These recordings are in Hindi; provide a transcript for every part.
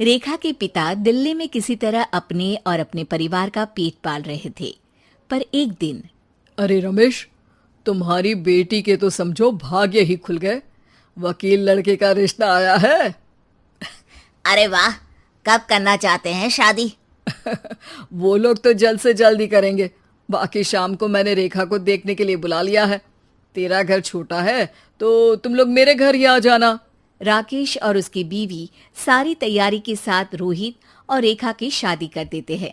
रेखा के पिता दिल्ली में किसी तरह अपने और अपने परिवार का पेट पाल रहे थे, पर एक दिन। अरे रमेश, तुम्हारी बेटी के तो समझो भाग्य ही खुल गए। वकील लड़के का रिश्ता आया है। अरे वाह, कब करना चाहते हैं शादी? वो लोग तो जल्द से जल्द ही करेंगे। बाकी शाम को मैंने रेखा को देखने के लिए बुला लिया है। तेरा घर छोटा है तो तुम लोग मेरे घर ही आ जाना। राकेश और उसकी बीवी सारी तैयारी के साथ रोहित और रेखा की शादी कर देते हैं।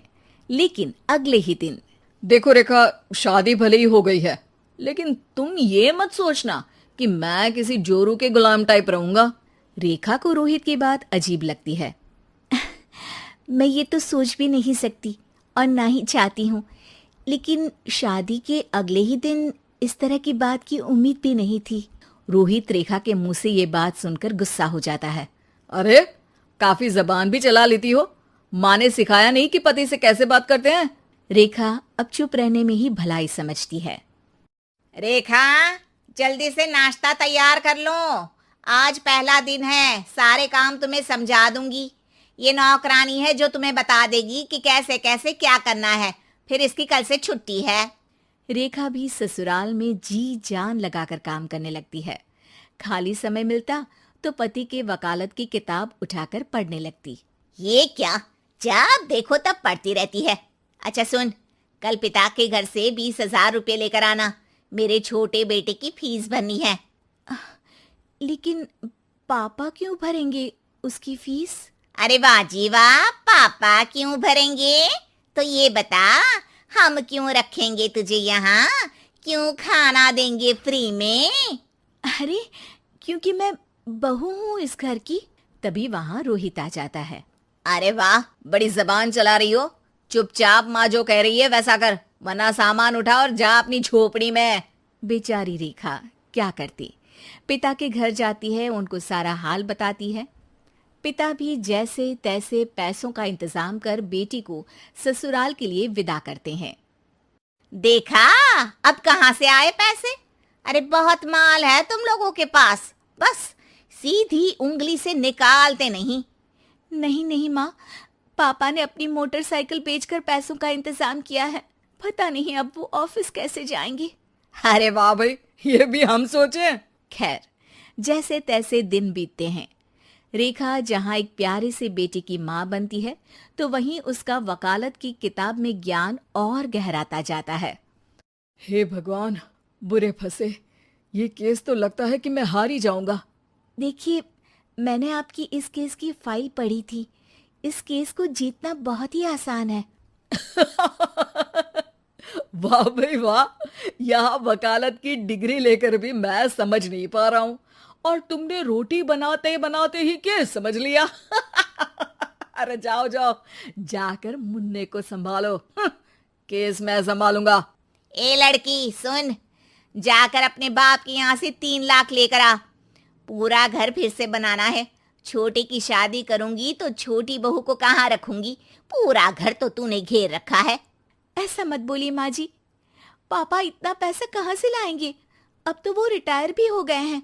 लेकिन अगले ही दिन। देखो रेखा, शादी भले ही हो गई है, लेकिन तुम ये मत सोचना कि मैं किसी जोरू के गुलाम टाइप रहूंगा। रेखा को रोहित की बात अजीब लगती है। मैं ये तो सोच भी नहीं सकती और ना ही चाहती हूँ, लेकिन शादी के अगले ही दिन इस तरह की बात की उम्मीद भी नहीं थी। रोहित रेखा के मुंह से ये बात सुनकर गुस्सा हो जाता है। अरे, काफी जबान भी चला लेती हो। माँ ने सिखाया नहीं कि पति से कैसे बात करते हैं? रेखा अब चुप रहने में ही भलाई समझती है। रेखा, जल्दी से नाश्ता तैयार कर लो। आज पहला दिन है, सारे काम तुम्हें समझा दूंगी। ये नौकरानी है जो तुम्हें बता देगी कि कैसे कैसे क्या करना है। फिर इसकी कल से छुट्टी है। रेखा भी ससुराल में जी जान लगाकर काम करने लगती है। खाली समय मिलता तो पति के वकालत की किताब उठाकर पढ़ने लगती। ये क्या, जब देखो तब पढ़ती रहती है। अच्छा सुन, कल पिता के घर से 20,000 रुपये लेकर आना। मेरे छोटे बेटे की फीस भरनी है। लेकिन पापा क्यों भरेंगे उसकी फीस? अरे वाह जी वाह, पापा क्यों भरेंगे? तो ये बता, हम क्यों रखेंगे तुझे यहाँ? क्यों खाना देंगे फ्री में? अरे, क्योंकि मैं बहू हूँ इस घर की। तभी वहाँ रोहित आ जाता है। अरे वाह, बड़ी जबान चला रही हो। चुपचाप माँ जो कह रही है वैसा कर, वरना सामान उठा और जा अपनी झोपड़ी में। बेचारी रेखा क्या करती, पिता के घर जाती है, उनको सारा हाल बताती है। पिता भी जैसे तैसे पैसों का इंतजाम कर बेटी को ससुराल के लिए विदा करते हैं। देखा, अब कहाँ से आए पैसे? अरे बहुत माल है तुम लोगों के पास, बस सीधी उंगली से निकालते नहीं। नहीं नहीं माँ, पापा ने अपनी मोटरसाइकिल बेचकर पैसों का इंतजाम किया है। पता नहीं अब वो ऑफिस कैसे जाएंगे। अरे वाह भाई, ये भी हम सोचे। खैर, जैसे तैसे दिन बीतते हैं। रेखा जहाँ एक प्यारे से बेटे की माँ बनती है, तो वहीं उसका वकालत की किताब में ज्ञान और गहराता जाता है। हे भगवान, बुरे फंसे। ये केस तो लगता है कि मैं हार ही जाऊंगा। देखिए, मैंने आपकी इस केस की फाइल पढ़ी थी। इस केस को जीतना बहुत ही आसान है। वाह भाई वाह, यहाँ वकालत की डिग्री लेकर भी मैं समझ नहीं पा रहा हूँ, और तुमने रोटी बनाते बनाते ही केस समझ लिया। अरे जाओ जाओ, जाकर मुन्ने को संभालो। केस मैं संभालूंगा। ए लड़की सुन, जाकर अपने बाप के यहाँ से 3 लाख लेकर आ। पूरा घर फिर से बनाना है। छोटे की शादी करूंगी तो छोटी बहू को कहाँ रखूंगी? पूरा घर तो तूने घेर रखा है। ऐसा मत बोलिए माँ जी, पापा इतना पैसा कहाँ से लाएंगे? अब तो वो रिटायर भी हो गए हैं।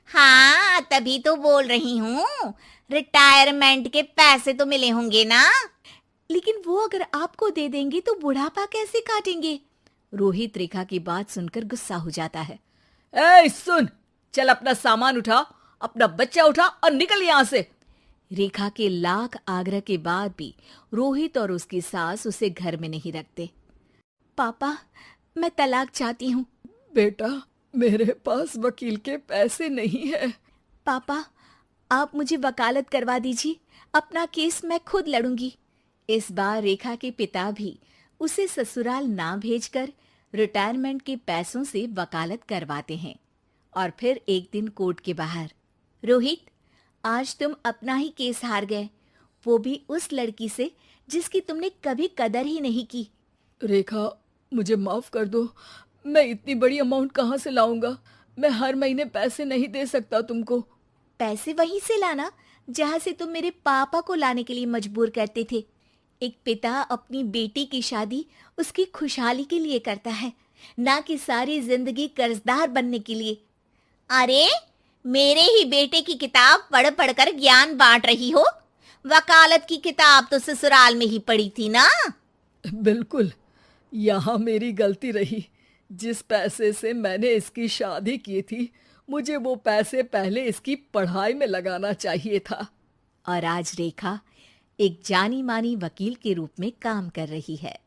हाँ, तभी तो बोल रही हूँ, रिटायरमेंट के पैसे तो मिले होंगे ना। लेकिन वो अगर आपको दे देंगे तो बुढ़ापा कैसे काटेंगे? रोहित रेखा की बात सुनकर गुस्सा हो जाता है। ए सुन, चल अपना सामान उठा, अपना बच्चा उठा और निकल यहाँ से। रेखा के लाख आग्रह के बाद भी रोहित और उसकी सास उसे घर में नहीं रखते। पापा, मैं तलाक चाहती हूँ। बेटा, मेरे पास वकील के पैसे नहीं है। पापा, आप मुझे वकालत करवा दीजिए, अपना केस मैं खुद लड़ूंगी। इस बार रेखा के पिता भी उसे ससुराल ना भेजकर रिटायरमेंट के पैसों से वकालत करवाते हैं। और फिर एक दिन कोर्ट के बाहर, रोहित, आज तुम अपना ही केस हार गए, वो भी उस लड़की से जिसकी तुमने कभी कदर ही नहीं की। रेखा, मुझे माफ कर दो। मैं इतनी बड़ी अमाउंट कहाँ से लाऊंगा? मैं हर महीने पैसे नहीं दे सकता तुमको। पैसे वहीं से लाना जहाँ से तुम मेरे पापा को लाने के लिए मजबूर करते थे। एक पिता अपनी बेटी की शादी उसकी खुशहाली के लिए करता है, ना कि सारी जिंदगी कर्जदार बनने के लिए। अरे, मेरे ही बेटे की किताब पढ़ पढ़कर ज्ञान बांट रही हो। वकालत की किताब तो ससुराल में ही पड़ी थी ना। बिल्कुल, यहाँ मेरी गलती रही। जिस पैसे से मैंने इसकी शादी की थी, मुझे वो पैसे पहले इसकी पढ़ाई में लगाना चाहिए था। और आज रेखा एक जानी मानी वकील के रूप में काम कर रही है।